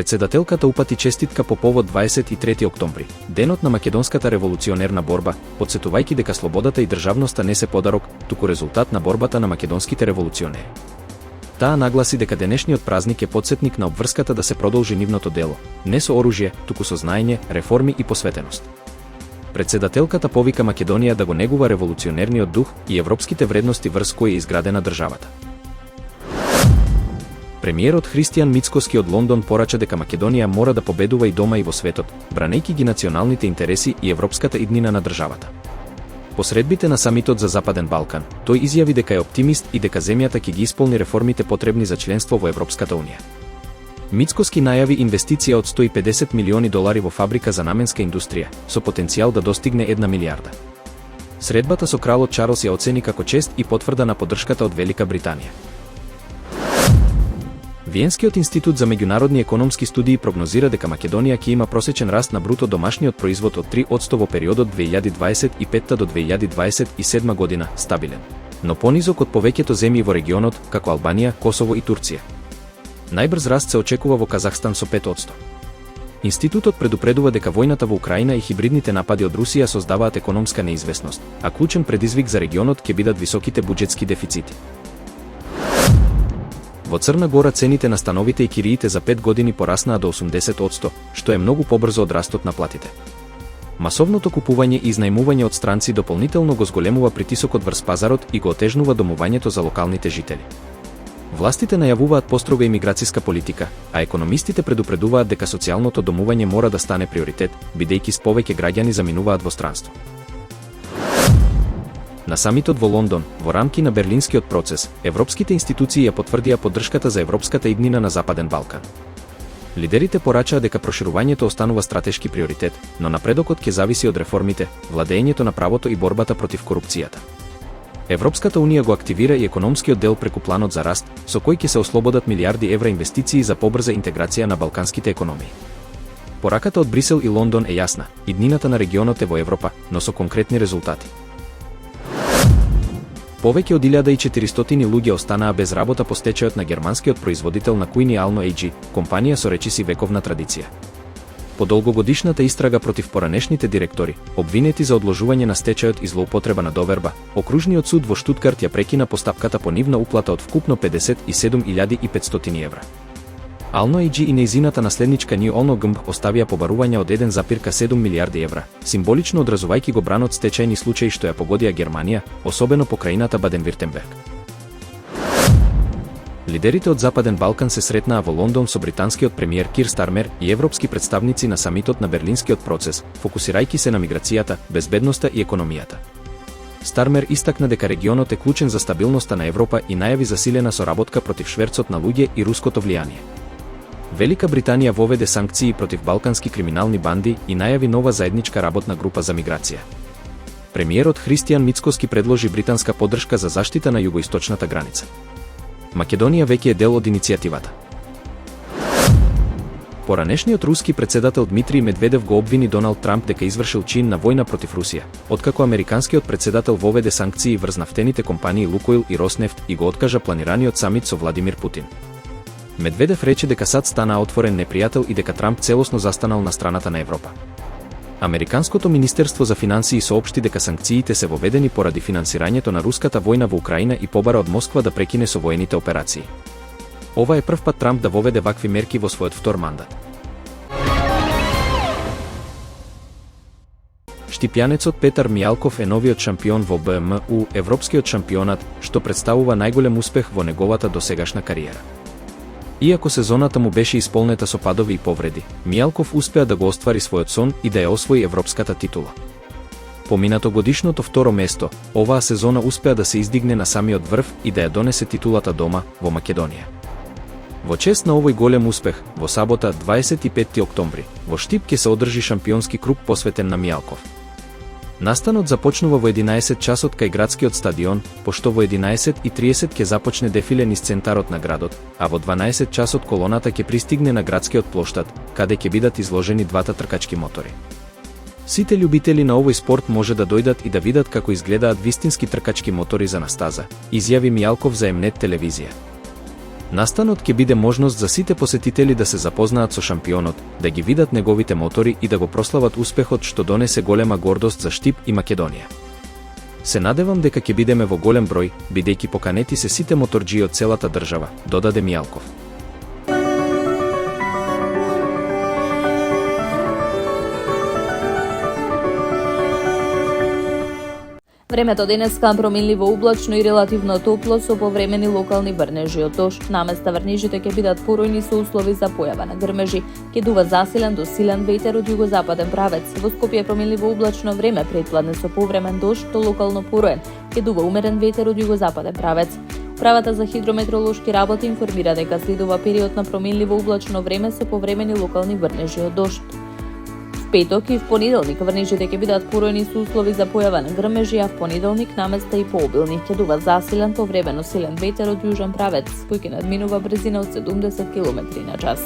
Председателката упати честитка по повод 23 октомври, денот на македонската револуционерна борба, потсетувајќи дека слободата и државноста не се подарок, туку резултат на борбата на македонските револуционери. Таа нагласи дека денешниот празник е потсетник на обврската да се продолжи нивното дело, не со оружје, туку со знаење, реформи и посветеност. Председателката повика Македонија да го негува револуционерниот дух и европските вредности врз кои е изградена државата. Премиерот Христијан Мицкоски од Лондон порача дека Македонија мора да победува и дома и во светот, бранејќи ги националните интереси и европската иднина на државата. По средбите на самитот за Западен Балкан, тој изјави дека е оптимист и дека земјата ќе ги исполни реформите потребни за членство во Европската унија. Мицкоски најави инвестиција од $150 милиони во фабрика за наменска индустрија, со потенцијал да достигне 1 милијарда. Средбата со кралот Чарлс ја оцени како чест и потврда на поддршката од Велика Британија. Виенскиот институт за меѓународни економски студии прогнозира дека Македонија ќе има просечен раст на бруто домашниот производ од 3% во периодот 2025 до 2027 година, стабилен, но понизок од повеќето земји во регионот, како Албанија, Косово и Турција. Најбрз раст се очекува во Казахстан со 5%. Институтот предупредува дека војната во Украина и хибридните напади од Русија создаваат економска неизвестност, а клучен предизвик за регионот ќе бидат високите буџетски дефицити. Во Црна Гора цените на становите и кириите за 5 години пораснаа до 80%, што е многу побрзо од растот на платите. Масовното купување и изнајмување од странци дополнително го зголемува притисокот врз пазарот и го отежнува домувањето за локалните жители. Властите најавуваат построга имиграцијска политика, а економистите предупредуваат дека социјалното домување мора да стане приоритет, бидејќи повеќе граѓани заминуваат во странство. На самитот во Лондон, во рамки на Берлинскиот процес, европските институции ја потврдија поддршката за европската иднина на Западен Балкан. Лидерите порачаа дека проширувањето останува стратешки приоритет, но напредокот ќе зависи од реформите, владеењето на правото и борбата против корупцијата. Европската унија го активира и економскиот дел преку планот за раст, со кој ќе се ослободат милијарди евра инвестиции за побрза интеграција на балканските економии. Пораката од Брисел и Лондон е јасна, иднината на регионот е во Европа, но со конкретни резултати. Повеќе од 1400 луѓе останаа без работа по стечајот на германскиот производител на кујни Alno AG, компанија со речиси вековна традиција. По долгогодишната истрага против поранешните директори, обвинети за одложување на стечајот и злоупотреба на доверба, окружниот суд во Штутгарт ја прекина постапката по нивна уплата од вкупно 57.500 евра. Alno AG и нејзината наследничка New Alno GmbH оставија побарувања од 1,7 милијарди евра, символично одразувајќи го бранот стечајни случаи што ја погодија Германија, особено покрајината Баден-Виртемберг. Лидерите од Западен Балкан се сретнаа во Лондон со британскиот премиер Кир Стармер и европски представници на самитот на Берлинскиот процес, фокусирајќи се на миграцијата, безбедноста и економијата. Стармер истакна дека регионот е клучен за стабилноста на Европа и најави засилена соработка против шверцот на луѓе и руското влијание. Велика Британија воведе санкции против балкански криминални банди и најави нова заедничка работна група за миграција. Премиерот Христијан Мицкоски предложи британска поддршка за заштита на југоисточната граница. Македонија веќе е дел од иницијативата. Поранешниот руски председател Дмитрий Медведев го обвини Доналд Трамп дека извршил чин на војна против Русија, откако американскиот председател воведе санкции врз нафтените компании Лукойл и Роснефт и го откажа планираниот самит со Владимир Путин. Медведев рече дека САД стана отворен непријател и дека Трамп целосно застанал на страната на Европа. Американското Министерство за финансии соопшти дека санкциите се воведени поради финансирањето на руската војна во Украина и побара од Москва да прекине со воените операции. Ова е прв пат Трамп да воведе вакви мерки во својот втор мандат. Штипјанецот Петар Мијалков е новиот шампион во БМУ, европскиот шампионат, што представува најголем успех во неговата досегашна кариера. Иако сезоната му беше исполнета со падови и повреди, Мијалков успеа да го оствари својот сон и да ја освои европската титула. По минатогодишното второ место, оваа сезона успеа да се издигне на самиот врв и да ја донесе титулата дома, во Македонија. Во чест на овој голем успех, во сабота 25 октомври, во Штип ќе се одржи шампионски круг посветен на Мијалков. Настанот започнува во 11 часот кај градскиот стадион, пошто во 11:30 ќе започне дефиле низ центарот на градот, а во 12 часот колоната ќе пристигне на градскиот плоштад, каде ќе бидат изложени двата тркачки мотори. Сите љубители на овој спорт може да дојдат и да видат како изгледаат вистински тркачки мотори за на стаза, изјави Мијалков за Mnet телевизија. Настанот ќе биде можност за сите посетители да се запознаат со шампионот, да ги видат неговите мотори и да го прослават успехот што донесе голема гордост за Штип и Македонија. Се надевам дека ќе бидеме во голем број, бидејќи поканети се сите моторџии од целата држава, додаде Мијалков. Времето денеска променливо облачно и релативно топло со повремени локални врнежи од дожд. Наместа врнежите ќе бидат поројни со услови за појава на грмежи. Ќе дува засилен до силен ветер од југозападен правец. Во Скопје променливо облачно време, предпладне со повремен дожд до локално пороен. Ќе дува умерен ветер од југозападен правец. Управата за хидрометеоролошки работи информира дека следува период на променливо облачно време со повремени локални врнежи од дожд. Петок и в понеделник врнежите ќе бидат поројни со услови за појава на грмежи, а в понеделник наместа и пообилни. Ќе дува засилен повремено силен ветер од јужен правец, кој ќе надминува брзина од 70 км на час.